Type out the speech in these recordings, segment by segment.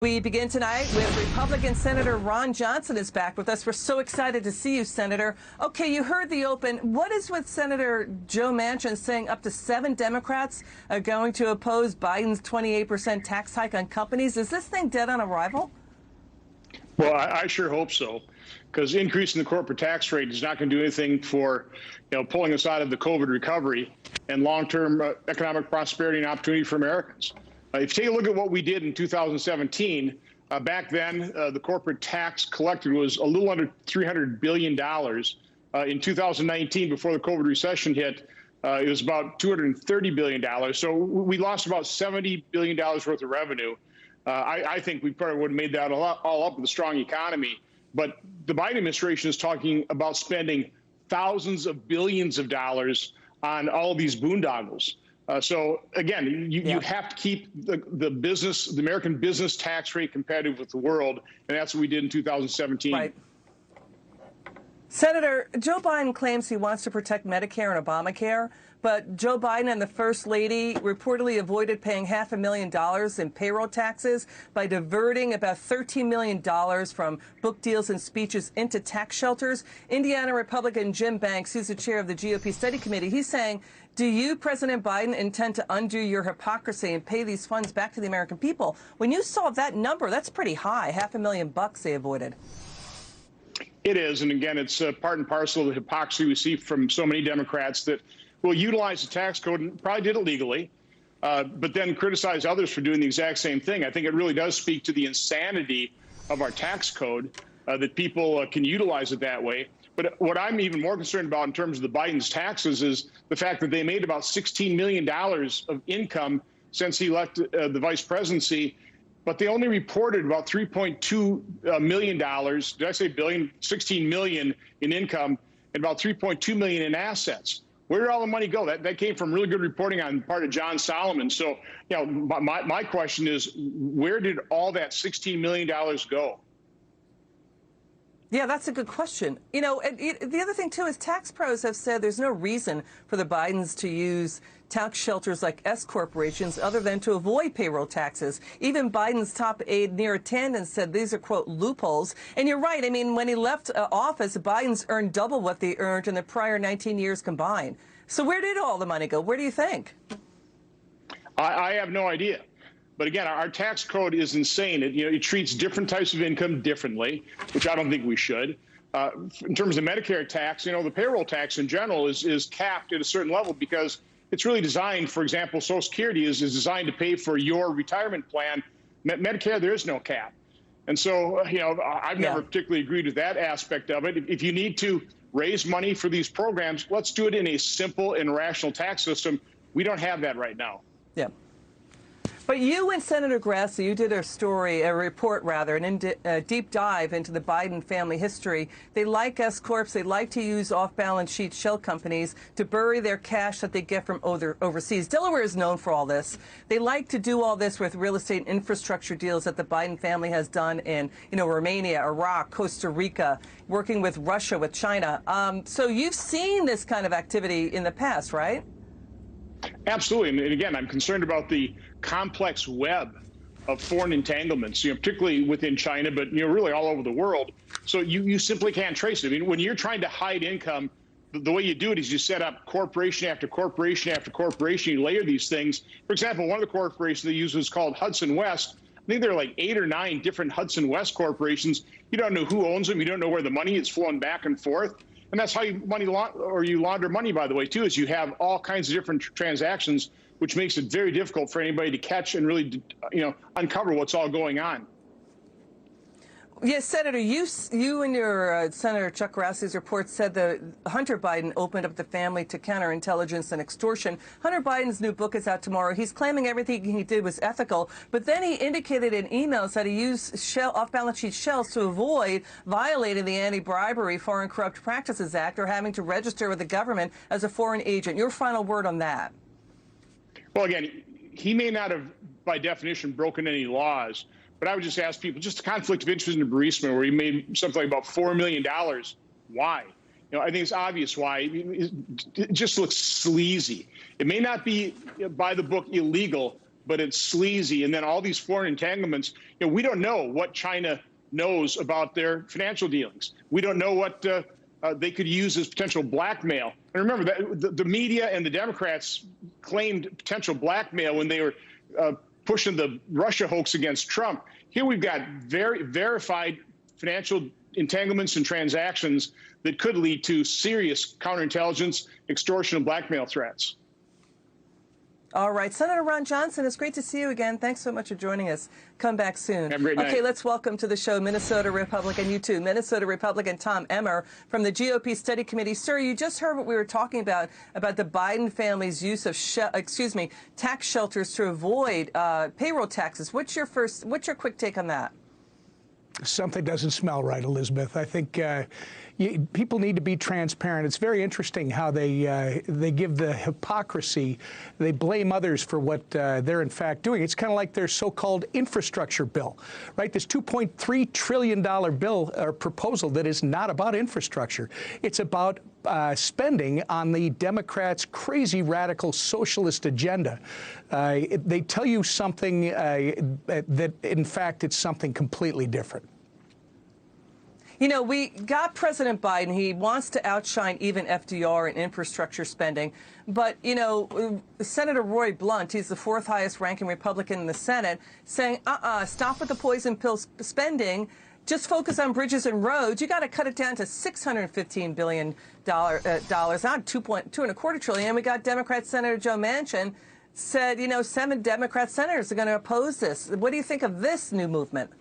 We begin tonight with Republican Senator Ron Johnson is back with us. We're so excited to see you, Senator. Okay, you heard the open. What is with Senator Joe Manchin saying up to 7 Democrats are going to oppose Biden's 28% tax hike on companies? Is this thing dead on arrival? Well, I sure hope so, because increasing the corporate tax rate is not going to do anything for, pulling us out of the COVID recovery and long-term economic prosperity and opportunity for Americans. If you take a look at what we did in 2017, back then the corporate tax collected was a little under $300 billion. In 2019, before the COVID recession hit, it was about $230 billion. So we lost about $70 billion worth of revenue. I think we probably would have made that all up with a strong economy. But the Biden administration is talking about spending thousands of billions of dollars on all of these boondoggles. So again, you have to keep the American business tax rate competitive with the world, and that's what we did in 2017. Right. Senator, Joe Biden claims he wants to protect Medicare and Obamacare, but Joe Biden and the First Lady reportedly avoided paying $500,000 in payroll taxes by diverting about $13 million from book deals and speeches into tax shelters. Indiana Republican Jim Banks, who's the chair of the GOP Study Committee, he's saying, do you, President Biden, intend to undo your hypocrisy and pay these funds back to the American people? When you saw that number, that's pretty high, $500,000 they avoided. It is. And again, it's part and parcel of the hypocrisy we see from so many Democrats that will utilize the tax code and probably did it legally, but then criticize others for doing the exact same thing. I think it really does speak to the insanity of our tax code that people can utilize it that way. But what I'm even more concerned about in terms of the Biden's taxes is the fact that they made about $16 million of income since he left the vice presidency, but they only reported about $3.2 million. Did I say billion? 16 million in income and about 3.2 million in assets. Where did all the money go? That came from really good reporting on the part of John Solomon. So, my question is, where did all that $16 million go? Yeah, that's a good question. And the other thing, too, is tax pros have said there's no reason for the Bidens to use tax shelters like S corporations other than to avoid payroll taxes. Even Biden's top aide, Neera Tanden, said these are, quote, loopholes. And you're right. I mean, when he left office, Biden's earned double what they earned in the prior 19 years combined. So where did all the money go? Where do you think? I have no idea. But again, our tax code is insane. It treats different types of income differently, which I don't think we should. In terms of Medicare tax, the payroll tax in general is capped at a certain level because it's really designed, for example, Social Security is designed to pay for your retirement plan. Medicare, there is no cap. And so, I've never particularly agreed with that aspect of it. If you need to raise money for these programs, let's do it in a simple and rational tax system. We don't have that right now. Yeah. But you and Senator Grassley, you did a report, a deep dive into the Biden family history. They like S corps. They like to use off-balance sheet shell companies to bury their cash that they get from overseas. Delaware is known for all this. They like to do all this with real estate and infrastructure deals that the Biden family has done in, Romania, Iraq, Costa Rica, working with Russia, with China. So you've seen this kind of activity in the past, right? Absolutely. And again, I'm concerned about the complex web of foreign entanglements, particularly within China, but, really all over the world. So you simply can't trace it. I mean, when you're trying to hide income, the way you do it is you set up corporation after corporation after corporation. You layer these things. For example, one of the corporations they use is called Hudson West. I think there are like 8 or 9 different Hudson West corporations. You don't know who owns them. You don't know where the money is flowing back and forth. And that's how you launder money, by the way, too, is you have all kinds of different transactions, which makes it very difficult for anybody to catch and really, uncover what's all going on. Yes, Senator, you and your Senator Chuck Grassley's report said that Hunter Biden opened up the family to counterintelligence and extortion. Hunter Biden's new book is out tomorrow. He's claiming everything he did was ethical, but then he indicated in emails that he used off-balance sheet shells to avoid violating the Anti-Bribery Foreign Corrupt Practices Act or having to register with the government as a foreign agent. Your final word on that? Well, again, he may not have, by definition, broken any laws. But I would just ask people, just a conflict of interest in Burisma, where he made something like about $4 million. Why? I think it's obvious why. It just looks sleazy. It may not be by the book illegal, but it's sleazy. And then all these foreign entanglements, we don't know what China knows about their financial dealings. We don't know what they could use as potential blackmail. And remember that the media and the Democrats claimed potential blackmail when they were pushing the Russia hoax against Trump. Here we've got very verified financial entanglements and transactions that could lead to serious counterintelligence, extortion, and blackmail threats. All right. Senator Ron Johnson, it's great to see you again. Thanks so much for joining us. Come back soon. Have a great night. Okay, let's welcome to the show Minnesota Republican, you too, Minnesota Republican Tom Emmer from the GOP Study Committee. Sir, you just heard what we were talking about the Biden family's use of tax shelters to avoid payroll taxes. What's your quick take on that? Something doesn't smell right, Elizabeth. I think people need to be transparent. It's very interesting how they give the hypocrisy. They blame others for what they're in fact doing. It's kind of like their so-called infrastructure bill, right? This $2.3 trillion bill or proposal that is not about infrastructure. It's about spending on the Democrats' crazy radical socialist agenda. They tell you something that, in fact, it's something completely different. You know, we got President Biden. He wants to outshine even FDR in infrastructure spending. But, you know, Senator Roy Blunt, he's the fourth highest ranking Republican in the Senate, saying, stop with the poison pill spending. Just focus on bridges and roads. You got to cut it down to $615 billion, not $2.25 trillion. And we got Democrat Senator Joe Manchin said, you know, 7 Democrat senators are going to oppose this. What do you think of this new movement?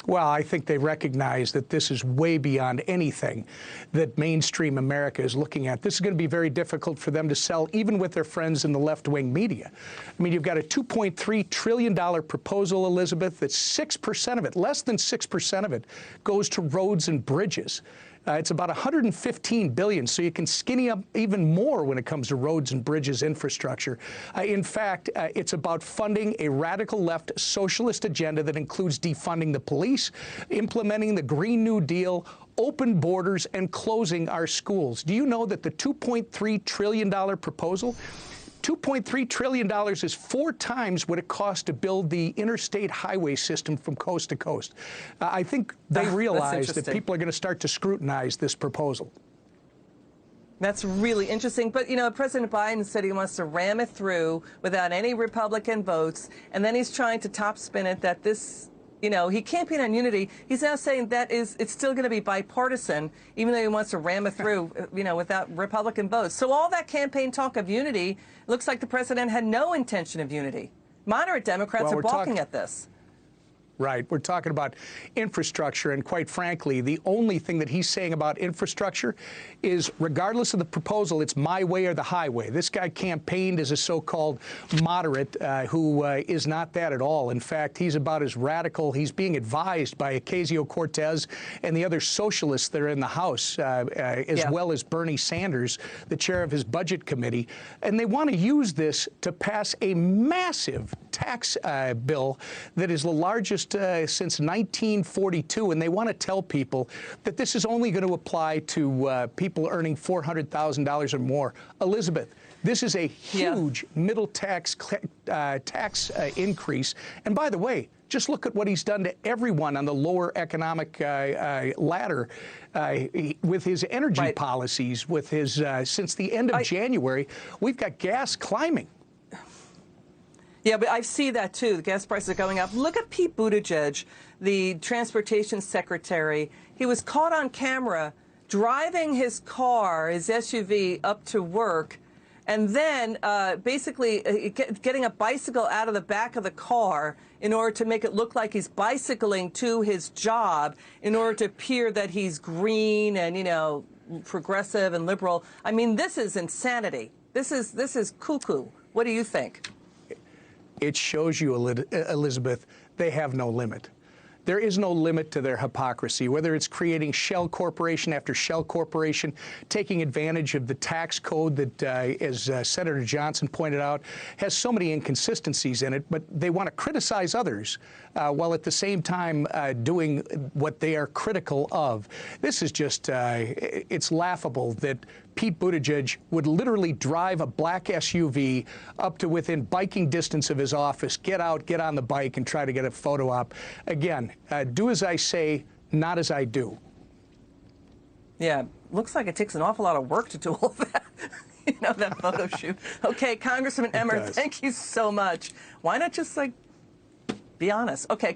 Well, I think they recognize that this is way beyond anything that mainstream America is looking at. This is going to be very difficult for them to sell, even with their friends in the left-wing media. I mean, you've got a $2.3 trillion proposal, Elizabeth, that's 6% of it, less than 6% of it, goes to roads and bridges. It's about $115 billion, so you can skinny up even more when it comes to roads and bridges infrastructure. In fact, it's about funding a radical left socialist agenda that includes defunding the police, implementing the Green New Deal, open borders, and closing our schools. Do you know that the $2.3 trillion proposal, $2.3 trillion is 4 times what it costs to build the interstate highway system from coast to coast. I think they realize that people are going to start to scrutinize this proposal. That's really interesting. But, you know, President Biden said he wants to ram it through without any Republican votes. And then he's trying to top spin it that this, you know, he campaigned on unity. He's now saying that it's still going to be bipartisan, even though he wants to ram it through, you know, without Republican votes. So all that campaign talk of unity, looks like the president had no intention of unity. Moderate Democrats are balking at this. Right. We're talking about infrastructure, and quite frankly, the only thing that he's saying about infrastructure is, regardless of the proposal, it's my way or the highway. This guy campaigned as a so-called moderate who is not that at all. In fact, he's about as radical. He's being advised by Ocasio-Cortez and the other socialists that are in the House, as well as Bernie Sanders, the chair of his budget committee. And they want to use this to pass a massive tax bill that is the largest since 1942, and they want to tell people that this is only going to apply to people earning $400,000 or more. Elizabeth, this is a huge middle tax increase. And by the way, just look at what he's done to everyone on the lower economic ladder with his energy policies, with his since the end of January, we've got gas climbing. Yeah, but I see that, too. The gas prices are going up. Look at Pete Buttigieg, the transportation secretary. He was caught on camera driving his car, his SUV, up to work, and then basically getting a bicycle out of the back of the car in order to make it look like he's bicycling to his job, in order to appear that he's green and, you know, progressive and liberal. I mean, this is insanity. This is cuckoo. What do you think? It shows you, Elizabeth, they have no limit. There is no limit to their hypocrisy, whether it's creating shell corporation after shell corporation, taking advantage of the tax code that, as Senator Johnson pointed out, has so many inconsistencies in it, but they want to criticize others while at the same time doing what they are critical of. This is just, it's laughable that Pete Buttigieg would literally drive a black SUV up to within biking distance of his office, get out, get on the bike, and try to get a photo op. Again, do as I say, not as I do. Yeah, looks like it takes an awful lot of work to do all that. You know, that photo shoot. Okay, Congressman Emmer, thank you so much. Why not just, like, be honest? Okay.